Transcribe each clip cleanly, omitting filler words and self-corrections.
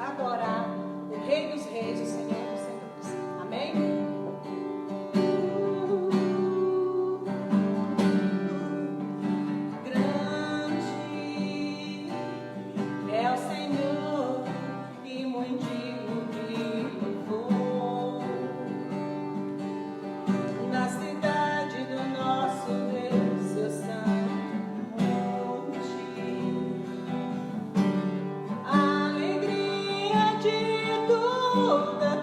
adorar o Rei dos Reis, o Senhor dos Senhores. Amém? Grande é o Senhor e muito digno de louvor. Na cidade do nosso Deus, seu santo monte, a alegria de toda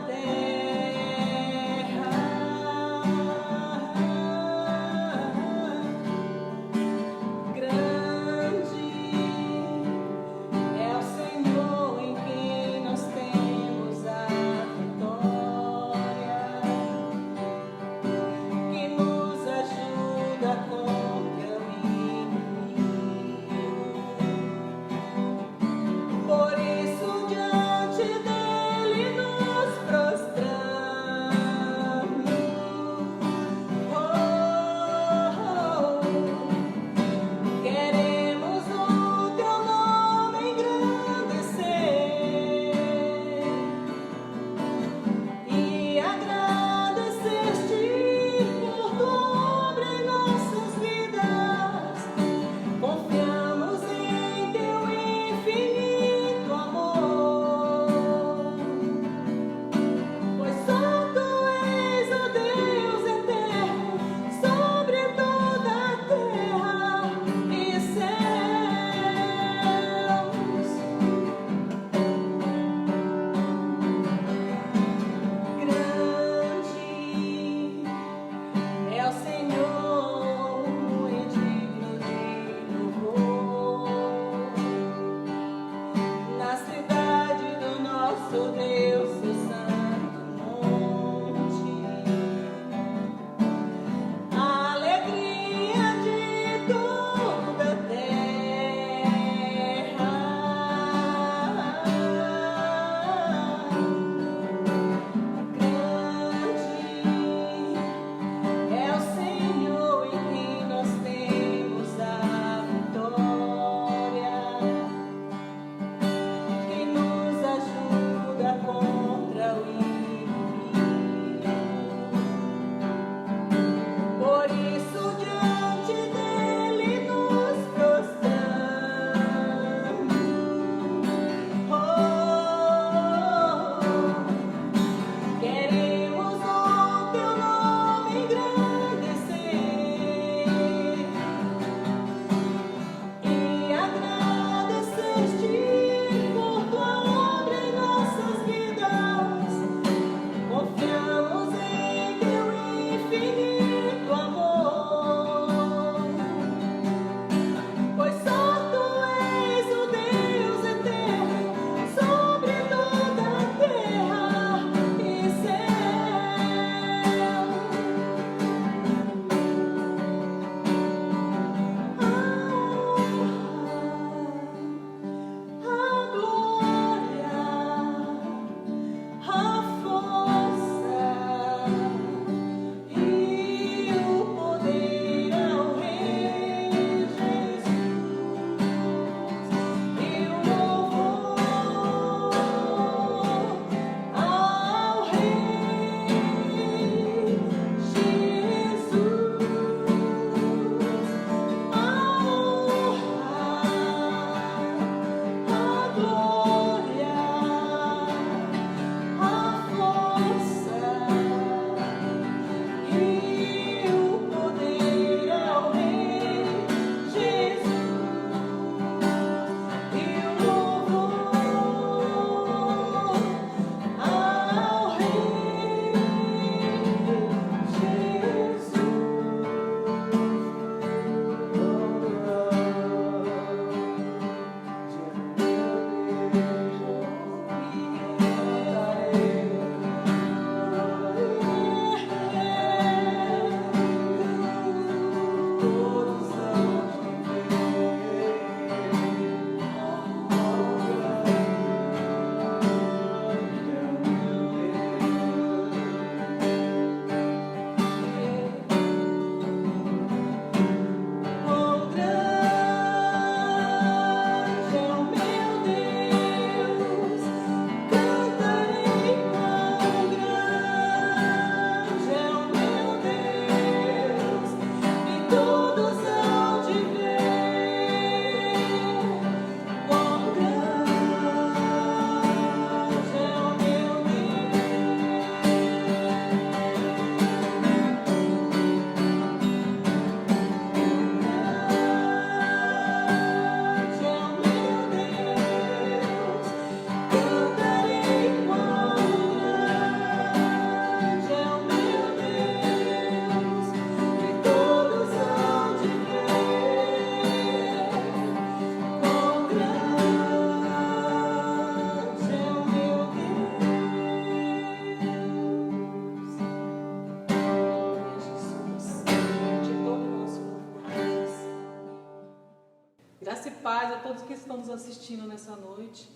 todos que estão nos assistindo nessa noite.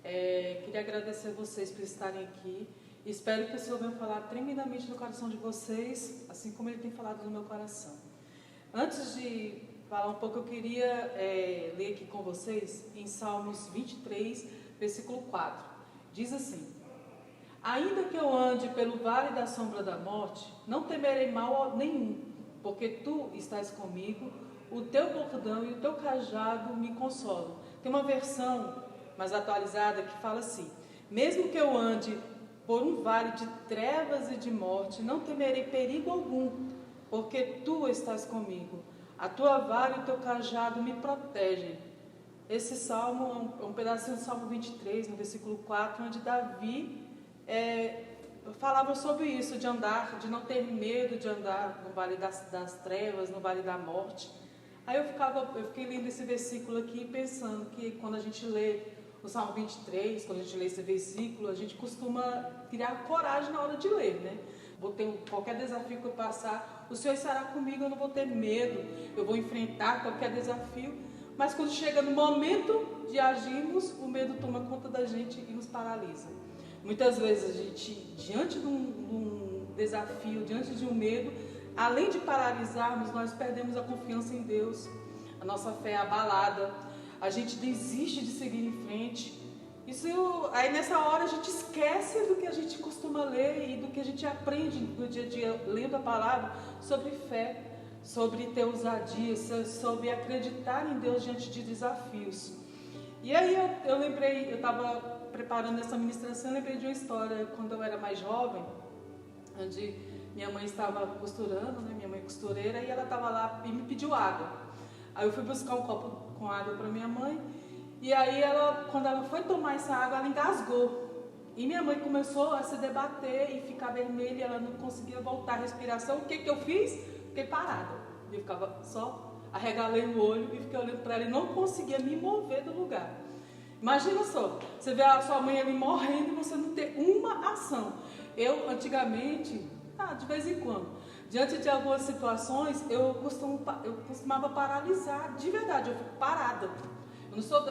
Queria agradecer a vocês por estarem aqui. Espero que o Senhor venha falar tremendamente no coração de vocês, assim como Ele tem falado no meu coração. Antes de falar um pouco, eu queria ler aqui com vocês em Salmos 23, versículo 4. Diz assim: ainda que eu ande pelo vale da sombra da morte, não temerei mal nenhum, porque Tu estás comigo, o Teu bordão e o Teu cajado me consolam. Tem uma versão mais atualizada que fala assim: mesmo que eu ande por um vale de trevas e de morte, não temerei perigo algum, porque Tu estás comigo, a Tua vara e o Teu cajado me protegem. Esse salmo é um pedacinho do Salmo 23, no versículo 4, onde Davi falava sobre isso, de andar, de não ter medo de andar no vale das trevas, no vale da morte. Aí eu fiquei lendo esse versículo aqui, pensando que quando a gente lê o Salmo 23, quando a gente lê esse versículo, a gente costuma criar coragem na hora de ler, né? Vou ter qualquer desafio que eu passar, o Senhor estará comigo, eu não vou ter medo, eu vou enfrentar qualquer desafio. Mas quando chega no momento de agirmos, o medo toma conta da gente e nos paralisa. Muitas vezes a gente, diante de um desafio, diante de um medo, além de paralisarmos, nós perdemos a confiança em Deus, a nossa fé é abalada, a gente desiste de seguir em frente. Aí nessa hora a gente esquece do que a gente costuma ler e do que a gente aprende no dia a dia, lendo a palavra, sobre fé, sobre ter ousadia, sobre acreditar em Deus diante de desafios. E aí eu lembrei, eu estava preparando essa ministração, eu lembrei de uma história quando eu era mais jovem, onde minha mãe estava costurando, né? Minha mãe é costureira, e ela estava lá e me pediu água. Aí eu fui buscar um copo com água para minha mãe, e aí quando ela foi tomar essa água, ela engasgou. E minha mãe começou a se debater e ficar vermelha, ela não conseguia voltar a respiração. O que eu fiz? Fiquei parada. Eu ficava só, arregalei o olho e fiquei olhando para ela e não conseguia me mover do lugar. Imagina só, você vê a sua mãe ali morrendo e você não ter uma ação. Eu, antigamente, de vez em quando, diante de algumas situações, eu costumava paralisar, de verdade, eu fico parada.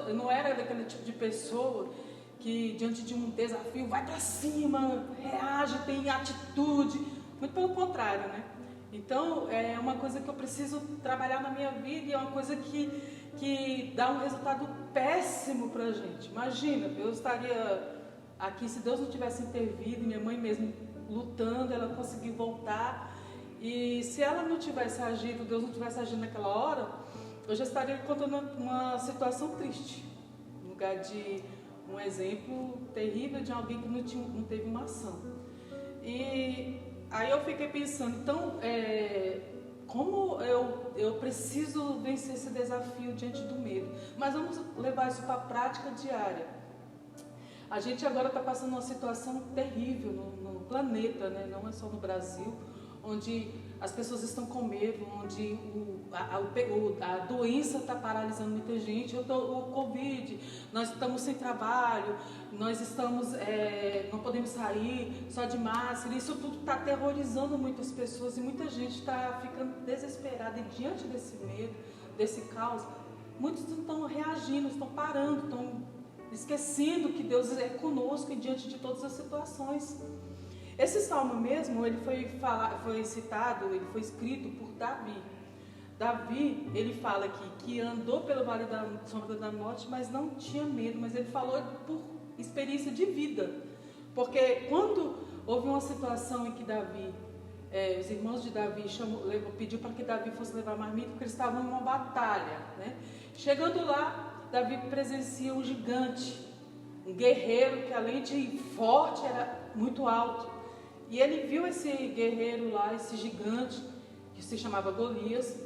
Eu não era daquele tipo de pessoa que, diante de um desafio, vai para cima, reage, tem atitude. Muito pelo contrário, né? Então, é uma coisa que eu preciso trabalhar na minha vida e é uma coisa que dá um resultado péssimo para a gente. Imagina, eu estaria aqui, se Deus não tivesse intervido, minha mãe mesmo lutando, ela conseguiu voltar. E se ela não tivesse agido, Deus não tivesse agido naquela hora, eu já estaria contando uma situação triste, no lugar de um exemplo terrível de alguém que não teve uma ação. E aí eu fiquei pensando, então, como eu preciso vencer esse desafio diante do medo? Mas vamos levar isso para a prática diária. A gente agora está passando uma situação terrível no planeta, né? Não é só no Brasil, onde as pessoas estão com medo, onde a doença está paralisando muita gente, o Covid, nós estamos sem trabalho, nós não podemos sair só de máscara, isso tudo está aterrorizando muitas pessoas e muita gente está ficando desesperada e diante desse medo, desse caos, muitos estão reagindo, estão parando, estão esquecendo que Deus é conosco e diante de todas as situações. Esse salmo mesmo, ele foi citado, ele foi escrito por Davi. Davi, ele fala aqui que andou pelo vale da sombra da morte, mas não tinha medo, mas ele falou por experiência de vida. Porque quando houve uma situação em que Davi, os irmãos de Davi pediu para que Davi fosse levar marmita, porque eles estavam em uma batalha, né? Chegando lá, Davi presencia um gigante, um guerreiro que além de forte, era muito alto. E ele viu esse guerreiro lá, esse gigante, que se chamava Golias,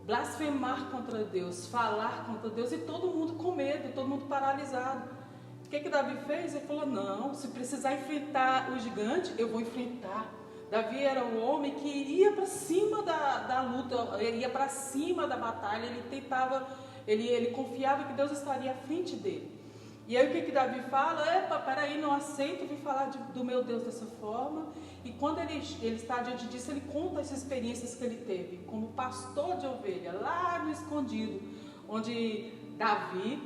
blasfemar contra Deus, falar contra Deus, e todo mundo com medo, todo mundo paralisado. O que Davi fez? Ele falou, não, se precisar enfrentar o gigante, eu vou enfrentar. Davi era um homem que ia para cima da luta, ia para cima da batalha, ele confiava que Deus estaria à frente dele. E aí o que Davi fala? Peraí, não aceito vir falar do meu Deus dessa forma. E quando ele está diante disso, ele conta as experiências que ele teve como pastor de ovelha, lá no escondido, onde Davi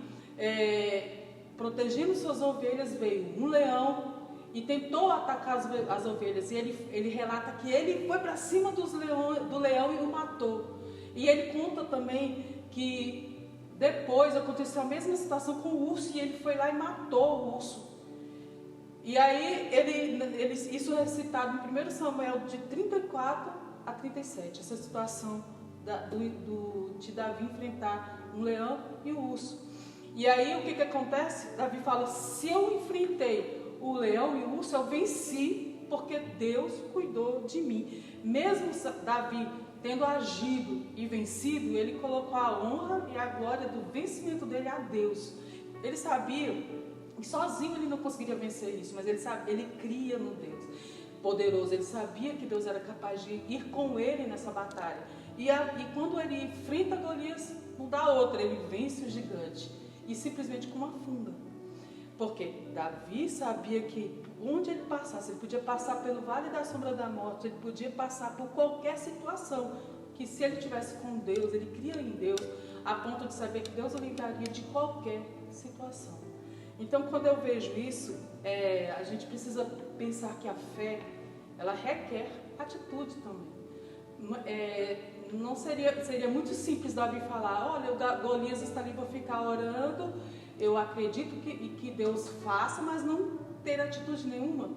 protegendo suas ovelhas, veio um leão e tentou atacar as ovelhas. E ele relata que ele foi para cima do leão e o matou. E ele conta também que depois aconteceu a mesma situação com o urso e ele foi lá e matou o urso. E aí, isso é citado em 1 Samuel de 34 a 37, essa situação de Davi enfrentar um leão e um urso. E aí, o que acontece? Davi fala, se eu enfrentei o leão e o urso, eu venci, porque Deus cuidou de mim. Mesmo Davi tendo agido e vencido, ele colocou a honra e a glória do vencimento dele a Deus. Ele sabia... E sozinho ele não conseguiria vencer isso, mas ele cria no Deus poderoso. Ele sabia que Deus era capaz de ir com ele nessa batalha. E quando ele enfrenta Golias, não dá outra, ele vence o gigante. E simplesmente com uma funda. Porque Davi sabia que onde ele passasse, ele podia passar pelo vale da sombra da morte, ele podia passar por qualquer situação, que se ele estivesse com Deus, ele cria em Deus, a ponto de saber que Deus o livraria de qualquer situação. Então, quando eu vejo isso, a gente precisa pensar que a fé, ela requer atitude também. Não seria muito simples Davi falar, olha, o Golias está ali, vou ficar orando, eu acredito que Deus faça, mas não ter atitude nenhuma.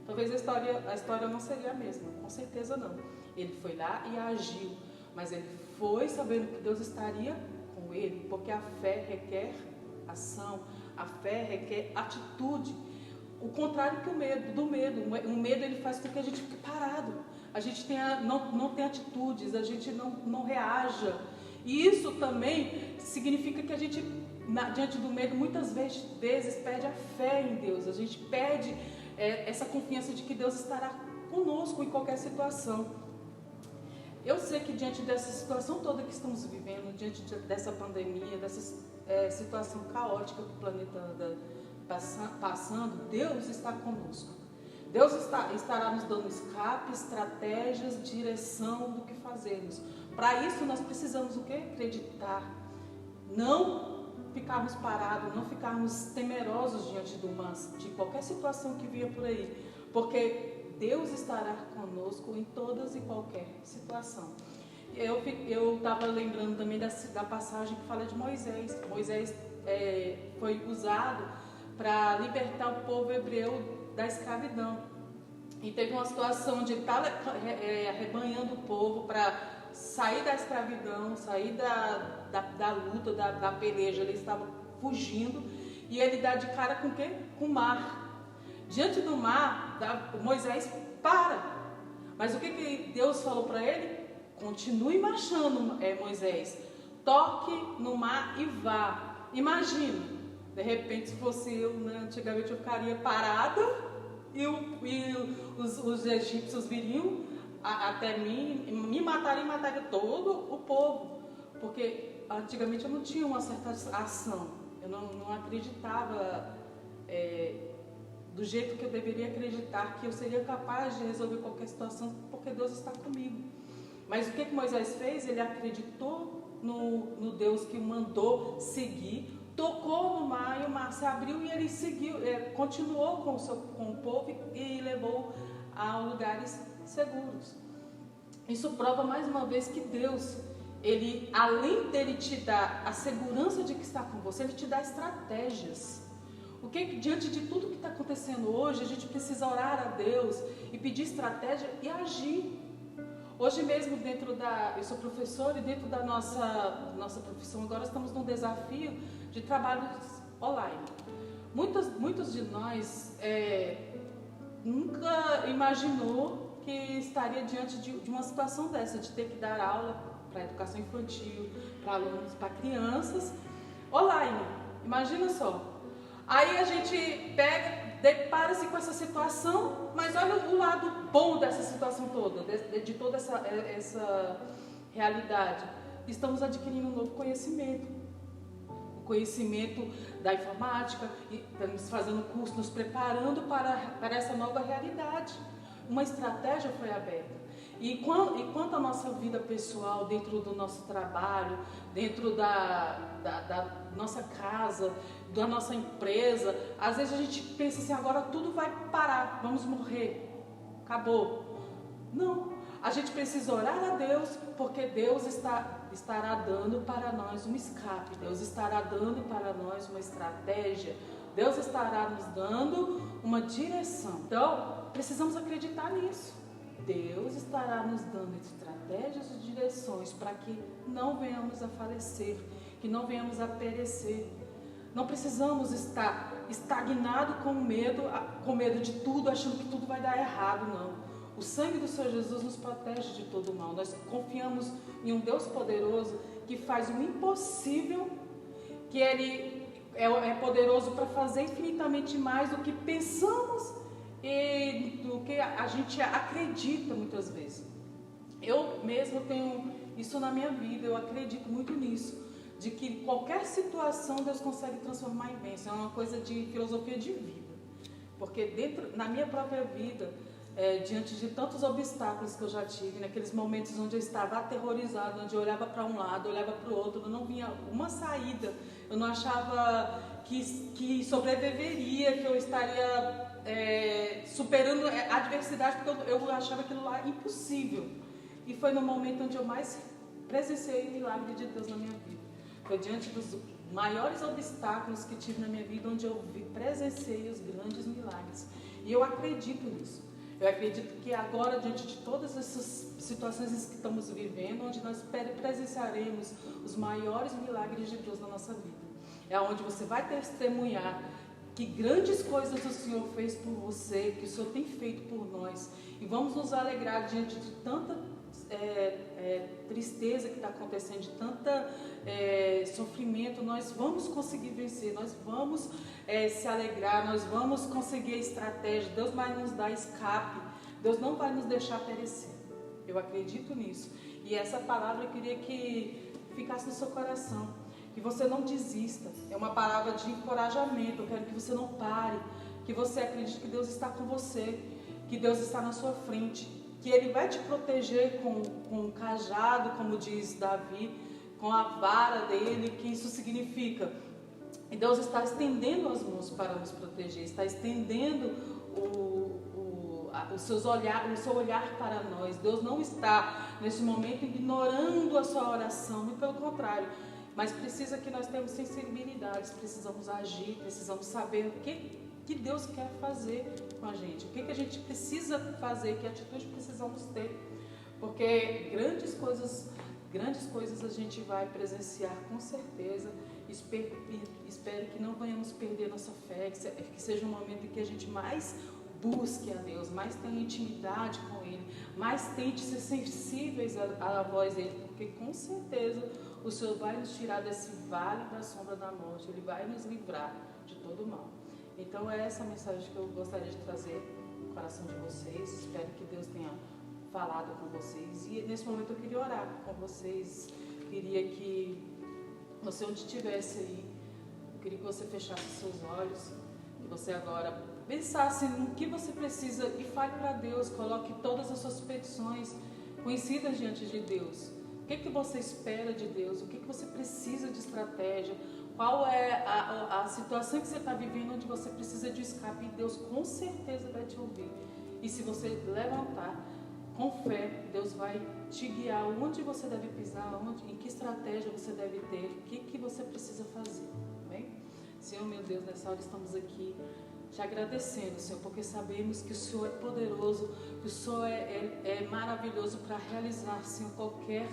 Talvez a história não seria a mesma, com certeza não. Ele foi lá e agiu, mas ele foi sabendo que Deus estaria com ele, porque a fé requer ação. A fé requer atitude. O contrário que o medo. O medo ele faz com que a gente fique parado. A gente não tem atitudes, a gente não reaja. E isso também significa que a gente, diante do medo, muitas vezes perde a fé em Deus. A gente perde essa confiança de que Deus estará conosco em qualquer situação. Eu sei que diante dessa situação toda que estamos vivendo, diante dessa pandemia, dessa situação caótica que o planeta anda passando, Deus está conosco. Deus estará nos dando escape, estratégias, direção do que fazermos. Para isso nós precisamos o quê? Acreditar. Não ficarmos parados, não ficarmos temerosos diante de qualquer situação que vier por aí. Porque Deus estará conosco em todas e qualquer situação. Eu estava lembrando também da passagem que fala de Moisés. Moisés foi usado para libertar o povo hebreu da escravidão. E teve uma situação onde ele estava arrebanhando o povo para sair da escravidão, sair da luta, da peleja. Ele estava fugindo e ele dá de cara com o quê? Com o mar. Diante do mar, Moisés para. Mas o que Deus falou para ele? Continue marchando, Moisés. Toque no mar e vá. Imagina, de repente, se fosse eu, antigamente eu ficaria parada e os egípcios viriam até mim, me matariam e matariam todo o povo. Porque antigamente eu não tinha uma certa ação. Eu não acreditava do jeito que eu deveria acreditar que eu seria capaz de resolver qualquer situação, porque Deus está comigo. Mas o que Moisés fez? Ele acreditou no Deus que o mandou seguir, tocou no mar e o mar se abriu e ele seguiu, continuou com o povo e levou a lugares seguros. Isso prova mais uma vez que Deus, ele, além dele te dar a segurança de que está com você, ele te dá estratégias. Diante de tudo que está acontecendo hoje, a gente precisa orar a Deus e pedir estratégia e agir. Hoje mesmo, eu sou professora e dentro da nossa profissão agora estamos num desafio de trabalhos online. Muitos de nós nunca imaginou que estaria diante de uma situação dessa, de ter que dar aula para educação infantil, para alunos, para crianças, online. Imagina só. Aí a gente depara-se com essa situação, mas olha o lado bom dessa situação toda, de toda essa realidade. Estamos adquirindo um novo conhecimento. O conhecimento da informática, estamos fazendo curso, nos preparando para essa nova realidade. Uma estratégia foi aberta. E quanto à nossa vida pessoal, dentro do nosso trabalho, dentro da nossa casa, da nossa empresa, às vezes a gente pensa assim, agora tudo vai parar, vamos morrer, acabou. Não, a gente precisa orar a Deus, porque Deus estará dando para nós um escape, Deus estará dando para nós uma estratégia, Deus estará nos dando uma direção. Então, precisamos acreditar nisso. Deus estará nos dando estratégias e direções para que não venhamos a falecer, que não venhamos a perecer. Não precisamos estar estagnados com medo de tudo, achando que tudo vai dar errado, não. O sangue do Senhor Jesus nos protege de todo mal. Nós confiamos em um Deus poderoso que faz o impossível, que Ele é poderoso para fazer infinitamente mais do que pensamos e do que a gente acredita muitas vezes. Eu mesmo tenho isso na minha vida, eu acredito muito nisso, de que qualquer situação Deus consegue transformar em bênção. É uma coisa de filosofia de vida, porque na minha própria vida, diante de tantos obstáculos que eu já tive, naqueles momentos onde eu estava aterrorizada, onde eu olhava para um lado, olhava para o outro, eu não via uma saída, eu não achava que sobreviveria, que eu estaria superando a adversidade, porque eu achava aquilo lá impossível. E foi no momento onde eu mais presenciei o milagre de Deus na minha vida. Foi diante dos maiores obstáculos que tive na minha vida, onde eu presenciei os grandes milagres. E eu acredito nisso. Eu acredito que agora, diante de todas essas situações que estamos vivendo, onde nós presenciaremos os maiores milagres de Deus na nossa vida. É onde você vai testemunhar que grandes coisas o Senhor fez por você, que o Senhor tem feito por nós. E vamos nos alegrar diante de tanta tristeza que está acontecendo, de tanta sofrimento. Nós vamos conseguir vencer, nós vamos se alegrar, nós vamos conseguir a estratégia. Deus vai nos dar escape, Deus não vai nos deixar perecer. Eu acredito nisso. E essa palavra eu queria que ficasse no seu coração, que você não desista. É uma palavra de encorajamento. Eu quero que você não pare, que você acredite que Deus está com você, que Deus está na sua frente, que Ele vai te proteger com um cajado, como diz Davi, com a vara dele, que isso significa. E Deus está estendendo as mãos para nos proteger, está estendendo o seu olhar para nós. Deus não está, nesse momento, ignorando a sua oração, muito pelo contrário, mas precisa que nós tenhamos sensibilidades, precisamos agir, precisamos saber o que Deus quer fazer com a gente, o que a gente precisa fazer, que atitude precisamos ter, porque grandes coisas a gente vai presenciar com certeza. Espero que não venhamos perder nossa fé, que seja um momento em que a gente mais busque a Deus, mais tenha intimidade com Ele, mais tente ser sensíveis à voz dEle, porque com certeza o Senhor vai nos tirar desse vale da sombra da morte, Ele vai nos livrar de todo mal. Então é essa mensagem que eu gostaria de trazer no coração de vocês. Espero que Deus tenha falado com vocês. E nesse momento eu queria orar com vocês. Queria que você, onde estivesse aí, eu queria que você fechasse seus olhos, que você agora pensasse no que você precisa e fale para Deus. Coloque todas as suas petições conhecidas diante de Deus. O que você espera de Deus? O que você precisa de estratégia? Qual é a situação que você está vivendo, onde você precisa de escape? E Deus com certeza vai te ouvir. E se você levantar com fé, Deus vai te guiar onde você deve pisar, em que estratégia você deve ter, o que você precisa fazer. Amém? Senhor, meu Deus, nessa hora estamos aqui te agradecendo, Senhor, porque sabemos que o Senhor é poderoso, que o Senhor é maravilhoso para realizar, Senhor, qualquer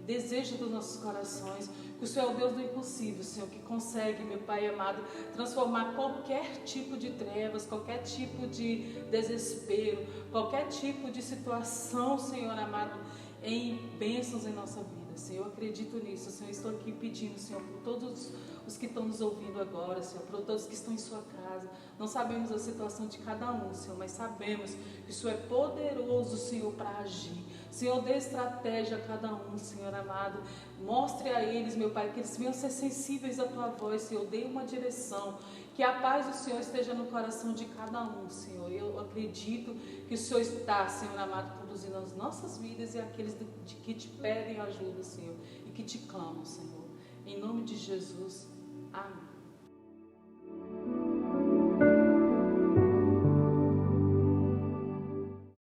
desejo dos nossos corações, que o Senhor é o Deus do impossível, Senhor, que consegue, meu Pai amado, transformar qualquer tipo de trevas, qualquer tipo de desespero, qualquer tipo de situação, Senhor amado, em bênçãos em nossa vida. Senhor, eu acredito nisso, Senhor. Estou aqui pedindo, Senhor, por todos os que estão nos ouvindo agora, Senhor, por todos que estão em sua casa. Não sabemos a situação de cada um, Senhor, mas sabemos que o Senhor é poderoso, Senhor, para agir. Senhor, dê estratégia a cada um, Senhor amado. Mostre a eles, meu Pai, que eles venham ser sensíveis à Tua voz, Senhor. Dê uma direção. Que a paz do Senhor esteja no coração de cada um, Senhor. Eu eu acredito que o Senhor está, Senhor amado, produzindo as nossas vidas e aqueles que te pedem ajuda, Senhor, e que te clamam, Senhor. Em nome de Jesus, amém.